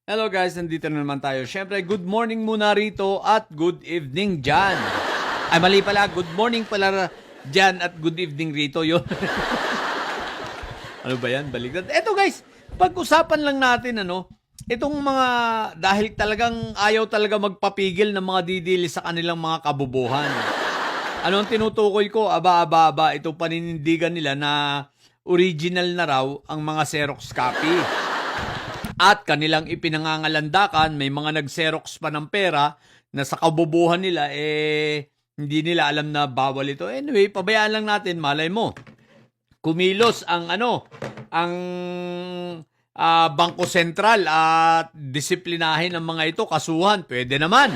Hello guys, nandito na naman tayo. Siyempre, good morning muna rito at good evening dyan. Ay, mali pala. Good morning pala dyan at good evening rito. Yun. Ano ba yan? Baliktad. Eto guys, pag-usapan lang natin, itong mga, dahil talagang ayaw talaga magpapigil ng mga didili sa kanilang mga kabubuhan. Ano ang tinutukoy ko? Aba, itong paninindigan nila na original na raw ang mga Xerox copy. At kanilang ipinangangalandakan, may mga nag-Xerox pa ng pera na sa kabubuhan nila, hindi nila alam na bawal ito. Anyway, pabayaan lang natin, malay mo. Kumilos ang Bangko Sentral at disiplinahin ang mga ito, kasuhan, pwede naman.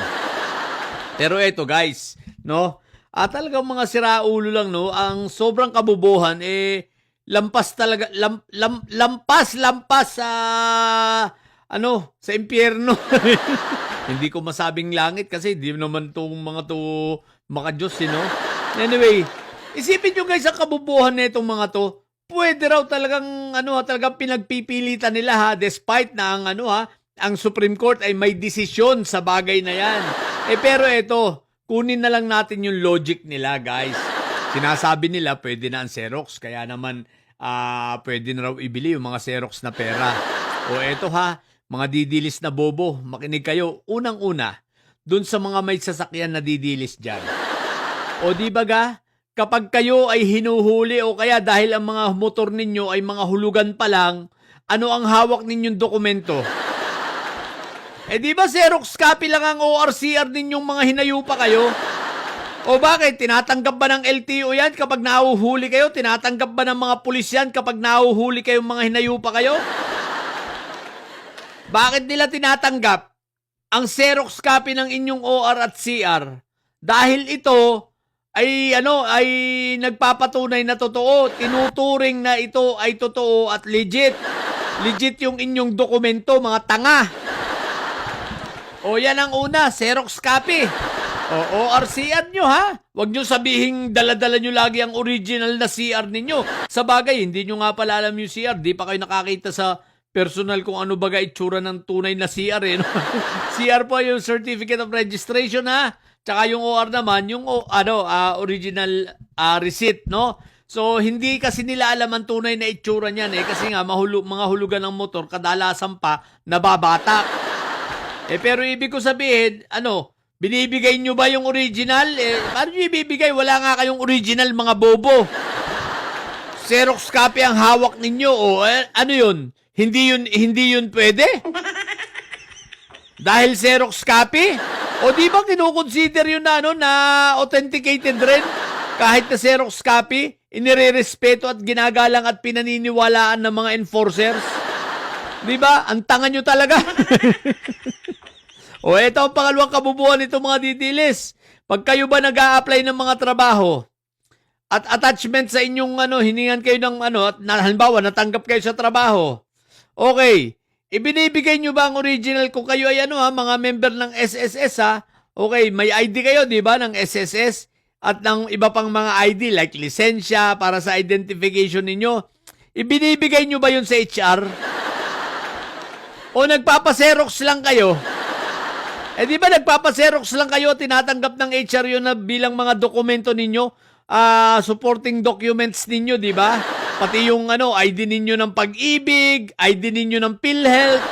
Pero eto guys, talagang mga siraulo lang, ang sobrang kabubuhan, lampas talaga, lampas sa impyerno. Hindi ko masabing langit kasi di naman tong mga to makadiyos, Anyway, isipin nyo guys, ang kabubuhan na itong mga to, pwede raw talagang, talagang pinagpipilitan nila despite na ang Supreme Court ay may desisyon sa bagay na yan. Pero eto, kunin na lang natin yung logic nila guys. Sinasabi nila pwede na ang Xerox, kaya naman pwede na raw ibili yung mga Xerox na pera. O eto mga didilis na bobo, makinig kayo. Unang-una, dun sa mga may sasakyan na didilis dyan. O di ba kapag kayo ay hinuhuli o kaya dahil ang mga motor ninyo ay mga hulugan pa lang, ano ang hawak ninyong dokumento? Di ba Xerox copy lang ang ORCR ninyong mga hinayupa kayo? O bakit? Tinatanggap ba ng LTO yan kapag nahuhuli kayo? Tinatanggap ba ng mga pulis yan kapag nahuhuli kayong mga hinayupa kayo? Bakit nila tinatanggap ang Xerox copy ng inyong OR at CR? Dahil ito ay nagpapatunay na totoo. Tinuturing na ito ay totoo at legit. Legit yung inyong dokumento, mga tanga. O yan ang una, Xerox copy. O ORCR nyo Huwag nyo sabihin dala-dala nyo lagi ang original na CR ninyo. Sa bagay, hindi nyo nga pala alam yung CR. Di pa kayo nakakita sa personal kung ano baga itsura ng tunay na CR CR po yung Certificate of Registration Tsaka yung OR naman, yung original receipt, So, hindi kasi nila alam ang tunay na itsura niyan kasi nga mga hulugan ng motor kadalasan pa nababatak. Pero ibig ko sabihin, binibigay nyo ba yung original? Paano nyo ibibigay? Wala nga kayong original, mga bobo. Xerox copy ang hawak ninyo. Ano yun? Hindi yun pwede? Dahil Xerox copy? O di ba kinukonsider yun na authenticated rin? Kahit na Xerox copy, inirerespeto at ginagalang at pinaniniwalaan ng mga enforcers? Di ba? Ang tanga nyo talaga. O ito ang pangalawang kabubuhan nito mga didilis. Pag kayo ba nag-a-apply ng mga trabaho at attachment sa inyong hiningan kayo ng at halimbawa natanggap kayo sa trabaho. Okay, ibinibigay nyo ba ang original kung kayo ay mga member ng SSS Okay, may ID kayo, di ba, ng SSS at ng iba pang mga ID like lisensya para sa identification ninyo. Ibinibigay nyo ba yun sa HR? O nagpapa-Xerox lang kayo? Di ba nagpapa-Xerox lang kayo, tinatanggap ng HR yun na bilang mga dokumento ninyo, supporting documents ninyo, di ba? Pati yung ID ninyo ng pag-ibig, ID ninyo ng PhilHealth.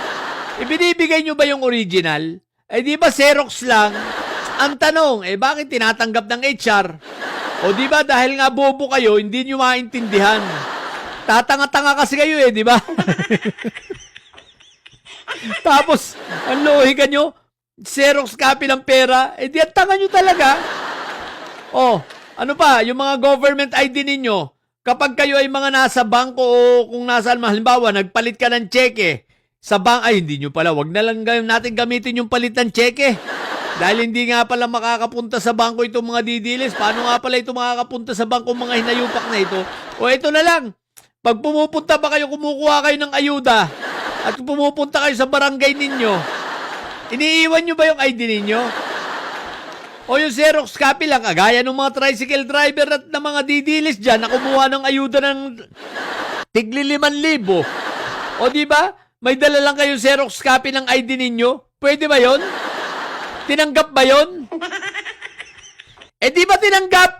Ibinibigay nyo ba yung original? Di ba Xerox lang? Ang tanong, bakit tinatanggap ng HR? O di ba dahil nga bobo kayo, hindi nyo maintindihan. Tatanga-tanga kasi kayo di ba? Tapos, ang lohika nyo, Xerox copy ng pera, di at tanga nyo talaga. Ano pa, yung mga government ID ninyo, kapag kayo ay mga nasa bangko o kung nasa, halimbawa, nagpalit ka ng cheque, sa hindi nyo pala, wag na lang natin gamitin yung palit ng cheque. Dahil hindi nga pala makakapunta sa bangko itong mga didilis. Paano nga pala ito makakapunta sa bangko mga hinayupak na ito? O ito na lang, pag pumupunta pa kayo, kumukuha kayo ng ayuda, at pumupunta kayo sa barangay ninyo, iniiwan nyo ba yung ID ninyo? O yung Xerox copy lang, kagaya ng mga tricycle driver at ng mga didilis dyan na kumuha ng ayuda ng tigli 5,000. O di ba? May dala lang kayong Xerox copy ng ID ninyo? Pwede ba yon? Tinanggap ba yon? Eh di ba tinanggap?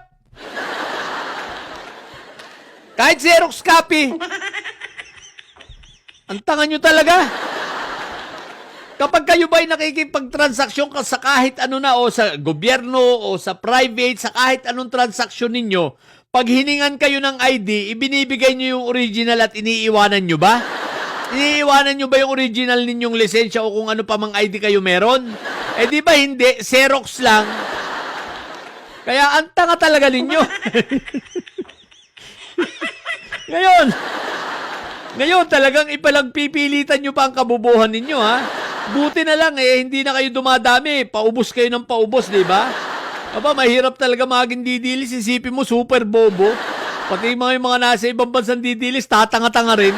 Kahit Xerox copy. Ang tanga nyo talaga. Kapag kayo ba'y nakikipagtransaksyon ka sa kahit ano na, o sa gobyerno, o sa private, sa kahit anong transaksyon ninyo, pag hiningan kayo ng ID, ibinibigay nyo yung original at iniiwanan nyo ba? Iniiwanan nyo ba yung original ninyong lisensya o kung ano pa mang ID kayo meron? Eh di ba hindi? Xerox lang. Kaya ang tanga talaga ninyo. Ngayon talagang ipalagpipilitan nyo pa ang kabubuhan ninyo, ha? Buti na lang hindi na kayo dumadami. Paubos kayo ng paubos, di ba? Aba, mahirap talaga maging didilis. Isipin mo, super bobo. Pati yung mga nasa ibang bansang didilis, tatanga-tanga rin.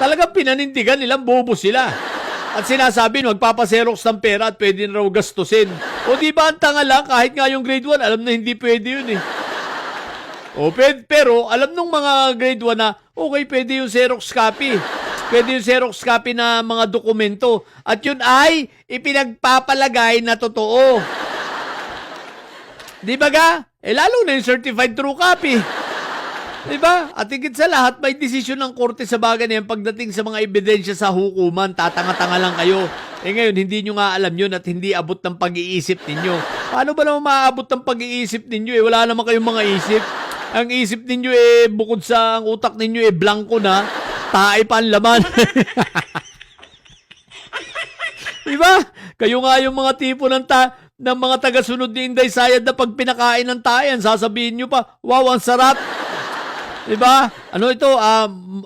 Talagang pinanindigan nilang bobo sila. At sinasabi, magpapaserox ng pera at pwede na raw gastusin. O di ba ang tanga lang, kahit nga yung grade 1, alam na hindi pwede yun eh. O, pero alam nung mga grade 1 na, okay, pwede yung Xerox copy. Pwede yung Xerox copy na mga dokumento. At yun ay ipinagpapalagay na totoo. Di ba ga? Lalo na yung certified true copy. Di ba? At higit sa lahat, may desisyon ng korte sa bagay na yan pagdating sa mga ebidensya sa hukuman. Tatanga-tanga lang kayo. Ngayon, hindi nyo nga alam yun at hindi abot ng pag-iisip ninyo. Paano ba naman maaabot ng pag-iisip ninyo? Wala naman kayong mga isip. Ang isip ninyo bukod sa ang utak ninyo blanco na, tae pa ang laman. Diba? Kayo nga yung mga tipo ng mga tagasunod ni Inday Sayad na pag pinakain ng tae, sasabihin nyo pa, wow, ang sarap. Diba? Ano ito?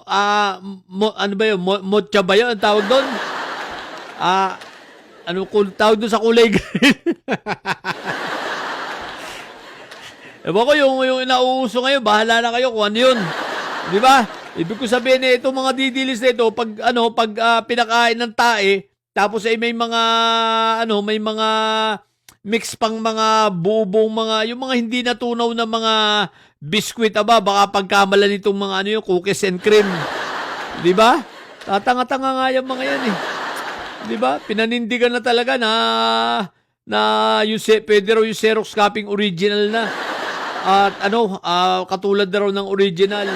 Ano ba yun? Mocha ba yun? Ang tawag doon? Ano tawag doon sa kulay green? Ewan ko yung inauuso ngayon, bahala na kayo kung ano yun. Di ba? Ibig ko sabihin itong mga didilis na ito, pag pinakain ng tae, tapos may mga mix pang mga buong yung mga hindi natunaw na mga biskwit, baka pagkamalan itong mga yung cookies and cream. Di ba? Tatanga-tanga nga yung mga yan eh. Di ba? Pinanindigan na talaga na pwede raw yung Xerox copying original na. At katulad na raw ng original.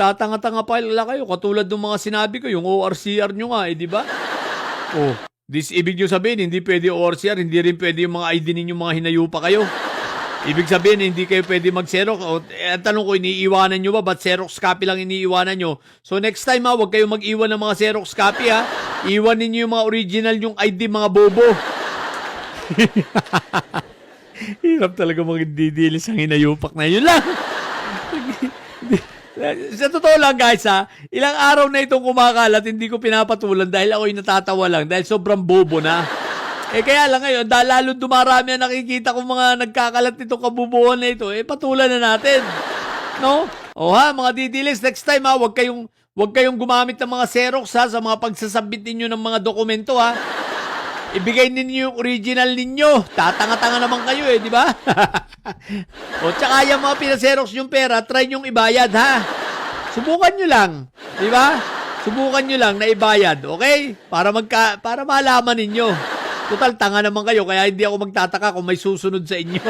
Tatanga-tanga pa kayo. Katulad ng mga sinabi ko, yung ORCR nyo nga, di ba? Oh, ibig nyo sabihin, hindi pwede ORCR, hindi rin pwede yung mga ID ninyo, mga hinayupa kayo. Ibig sabihin, hindi kayo pwede mag-Xerox. Ang tanong ko, iniiwanan nyo ba? Ba't Xerox copy lang iniiwanan nyo? So next time huwag kayo mag-iwan ng mga Xerox copy ha. Iwan ninyo yung mga original yung ID, mga bobo. Hirap talaga mga didilis ang hinayupak na yun lang. Sa totoo lang guys ilang araw na itong kumakalat, hindi ko pinapatulan dahil ako'y natatawa lang dahil sobrang bobo na. Kaya lang ngayon, dahil lalo dumarami ang nakikita kong mga nagkakalat nitong kabubuhan na ito, patulan na natin. No? O mga didilis, next time huwag kayong gumamit ng mga Xerox sa mga pagsasabit ninyo ng mga dokumento Ibigay ninyo yung original ninyo. Tatanga-tanga naman kayo di ba? O tsaka yung mga pinaserox yung pera, try nyong ibayad Subukan nyo lang, di ba? Subukan nyo lang na ibayad, okay? Para malaman ninyo. Total, tanga naman kayo, kaya hindi ako magtataka kung may susunod sa inyo.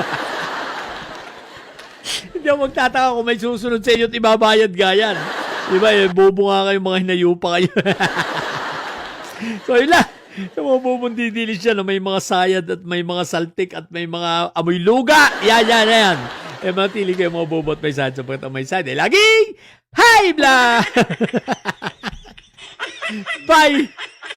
Hindi ako magtataka kung may susunod sa inyo at ibabayad gayan. Di ba? Bobo nga kayo, mga hinayupa kayo. So, yun lang. Sa mga bubong didilis siya na may mga sayad at may mga saltik at may mga amoy luga. Yan. Matili kayo mga bobo at may sayad sa pagkat may sayad. Laging high blood! Bye!